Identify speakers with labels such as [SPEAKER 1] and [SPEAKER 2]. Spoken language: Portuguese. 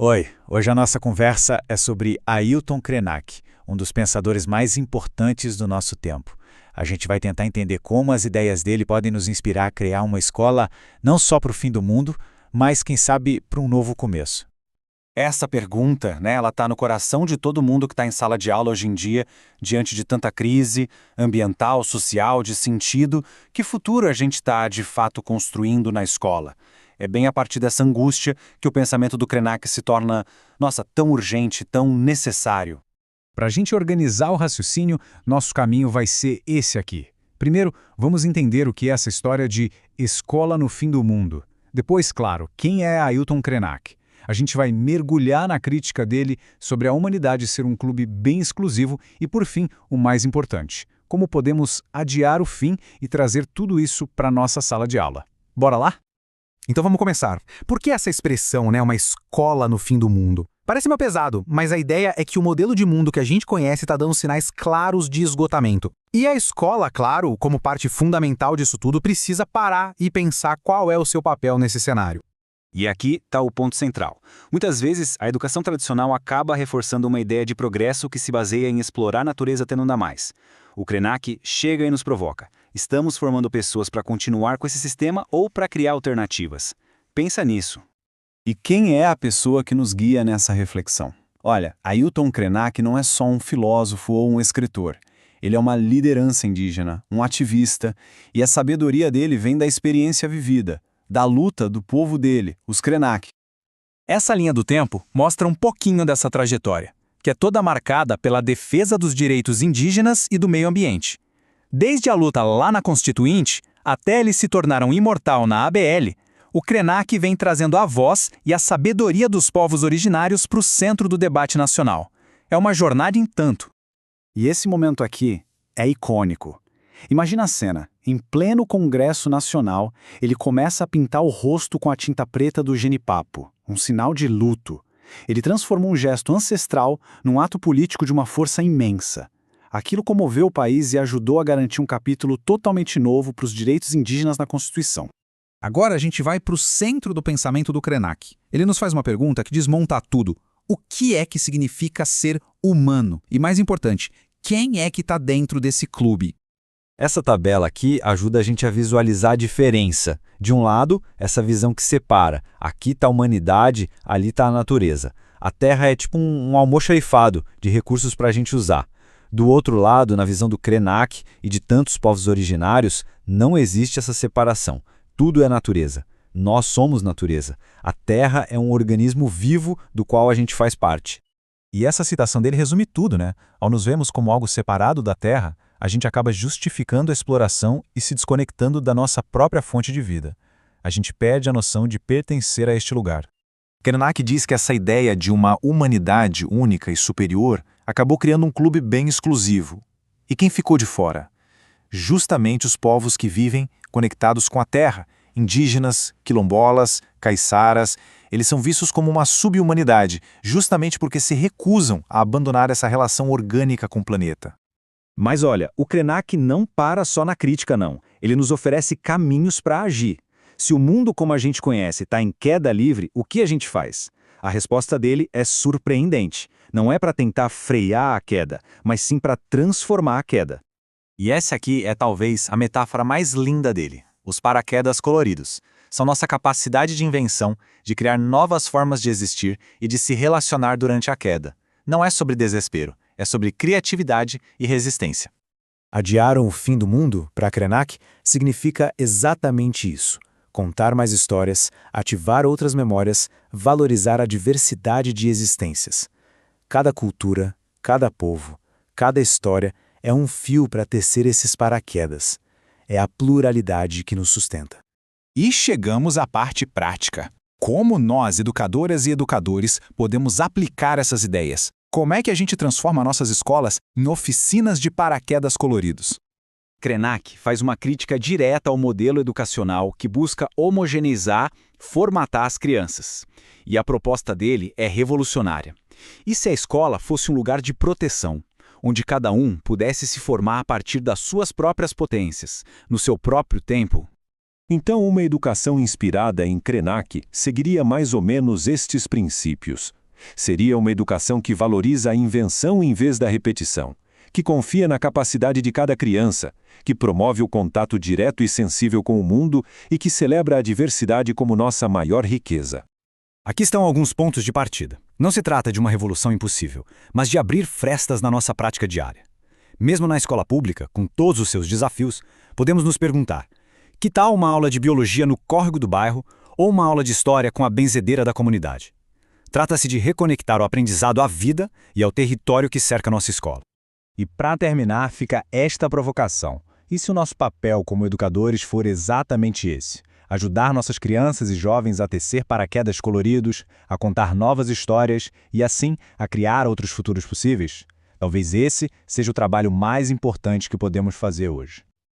[SPEAKER 1] Oi, hoje a nossa conversa é sobre Ailton Krenak, um dos pensadores mais importantes do nosso tempo. A gente vai tentar entender como as ideias dele podem nos inspirar a criar uma escola não só para o fim do mundo, mas, quem sabe, para um novo começo.
[SPEAKER 2] Essa pergunta, ela está no coração de todo mundo que está em sala de aula hoje em dia, diante de tanta crise ambiental, social, de sentido. Que futuro a gente está, de fato, construindo na escola? É bem a partir dessa angústia que o pensamento do Krenak se torna, tão urgente, tão necessário.
[SPEAKER 3] Para a gente organizar o raciocínio, nosso caminho vai ser esse aqui. Primeiro, vamos entender o que é essa história de escola no fim do mundo. Depois, claro, quem é Ailton Krenak? A gente vai mergulhar na crítica dele sobre a humanidade ser um clube bem exclusivo e, por fim, o mais importante, como podemos adiar o fim e trazer tudo isso para a nossa sala de aula. Bora lá?
[SPEAKER 4] Então vamos começar. Por que essa expressão, uma escola no fim do mundo? Parece meio pesado, mas a ideia é que o modelo de mundo que a gente conhece está dando sinais claros de esgotamento. E a escola, claro, como parte fundamental disso tudo, precisa parar e pensar qual é o seu papel nesse cenário.
[SPEAKER 2] E aqui está o ponto central. Muitas vezes, a educação tradicional acaba reforçando uma ideia de progresso que se baseia em explorar a natureza até não dar mais. O Krenak chega e nos provoca. Estamos formando pessoas para continuar com esse sistema ou para criar alternativas? Pensa nisso.
[SPEAKER 5] E quem é a pessoa que nos guia nessa reflexão? Olha, Ailton Krenak não é só um filósofo ou um escritor. Ele é uma liderança indígena, um ativista, e a sabedoria dele vem da experiência vivida, da luta do povo dele, os Krenak.
[SPEAKER 3] Essa linha do tempo mostra um pouquinho dessa trajetória, que é toda marcada pela defesa dos direitos indígenas e do meio ambiente. Desde a luta lá na Constituinte, até ele se tornar um imortal na ABL, o Krenak vem trazendo a voz e a sabedoria dos povos originários para o centro do debate nacional. É uma jornada em tanto.
[SPEAKER 5] E esse momento aqui é icônico. Imagina a cena. Em pleno Congresso Nacional, ele começa a pintar o rosto com a tinta preta do genipapo, um sinal de luto. Ele transformou um gesto ancestral num ato político de uma força imensa. Aquilo comoveu o país e ajudou a garantir um capítulo totalmente novo para os direitos indígenas na Constituição.
[SPEAKER 3] Agora a gente vai para o centro do pensamento do Krenak. Ele nos faz uma pergunta que desmonta tudo. O que é que significa ser humano? E mais importante, quem é que está dentro desse clube?
[SPEAKER 6] Essa tabela aqui ajuda a gente a visualizar a diferença. De um lado, essa visão que separa. Aqui está a humanidade, ali está a natureza. A Terra é tipo um almoxarifado de recursos para a gente usar. Do outro lado, na visão do Krenak e de tantos povos originários, não existe essa separação. Tudo é natureza. Nós somos natureza. A Terra é um organismo vivo do qual a gente faz parte.
[SPEAKER 3] E essa citação dele resume tudo, né? Ao nos vermos como algo separado da Terra, a gente acaba justificando a exploração e se desconectando da nossa própria fonte de vida. A gente perde a noção de pertencer a este lugar.
[SPEAKER 4] Krenak diz que essa ideia de uma humanidade única e superior acabou criando um clube bem exclusivo. E quem ficou de fora? Justamente os povos que vivem conectados com a terra, indígenas, quilombolas, caiçaras. Eles são vistos como uma sub-humanidade, justamente porque se recusam a abandonar essa relação orgânica com o planeta.
[SPEAKER 3] Mas olha, o Krenak não para só na crítica, não. Ele nos oferece caminhos para agir. Se o mundo como a gente conhece está em queda livre, o que a gente faz? A resposta dele é surpreendente. Não é para tentar frear a queda, mas sim para transformar a queda.
[SPEAKER 2] E essa aqui é talvez a metáfora mais linda dele. Os paraquedas coloridos. São nossa capacidade de invenção, de criar novas formas de existir e de se relacionar durante a queda. Não é sobre desespero, é sobre criatividade e resistência.
[SPEAKER 5] Adiar o fim do mundo, para Krenak, significa exatamente isso. Contar mais histórias, ativar outras memórias, valorizar a diversidade de existências. Cada cultura, cada povo, cada história é um fio para tecer esses paraquedas. É a pluralidade que nos sustenta.
[SPEAKER 3] E chegamos à parte prática. Como nós, educadoras e educadores, podemos aplicar essas ideias? Como é que a gente transforma nossas escolas em oficinas de paraquedas coloridos?
[SPEAKER 2] Krenak faz uma crítica direta ao modelo educacional que busca homogeneizar, formatar as crianças. E a proposta dele é revolucionária. E se a escola fosse um lugar de proteção, onde cada um pudesse se formar a partir das suas próprias potências, no seu próprio tempo?
[SPEAKER 7] Então, uma educação inspirada em Krenak seguiria mais ou menos estes princípios. Seria uma educação que valoriza a invenção em vez da repetição, que confia na capacidade de cada criança, que promove o contato direto e sensível com o mundo e que celebra a diversidade como nossa maior riqueza.
[SPEAKER 3] Aqui estão alguns pontos de partida. Não se trata de uma revolução impossível, mas de abrir frestas na nossa prática diária. Mesmo na escola pública, com todos os seus desafios, podemos nos perguntar: que tal uma aula de biologia no córrego do bairro ou uma aula de história com a benzedeira da comunidade? Trata-se de reconectar o aprendizado à vida e ao território que cerca nossa escola.
[SPEAKER 1] E para terminar, fica esta provocação. E se o nosso papel como educadores for exatamente esse? Ajudar nossas crianças e jovens a tecer paraquedas coloridos, a contar novas histórias e, assim, a criar outros futuros possíveis? Talvez esse seja o trabalho mais importante que podemos fazer hoje.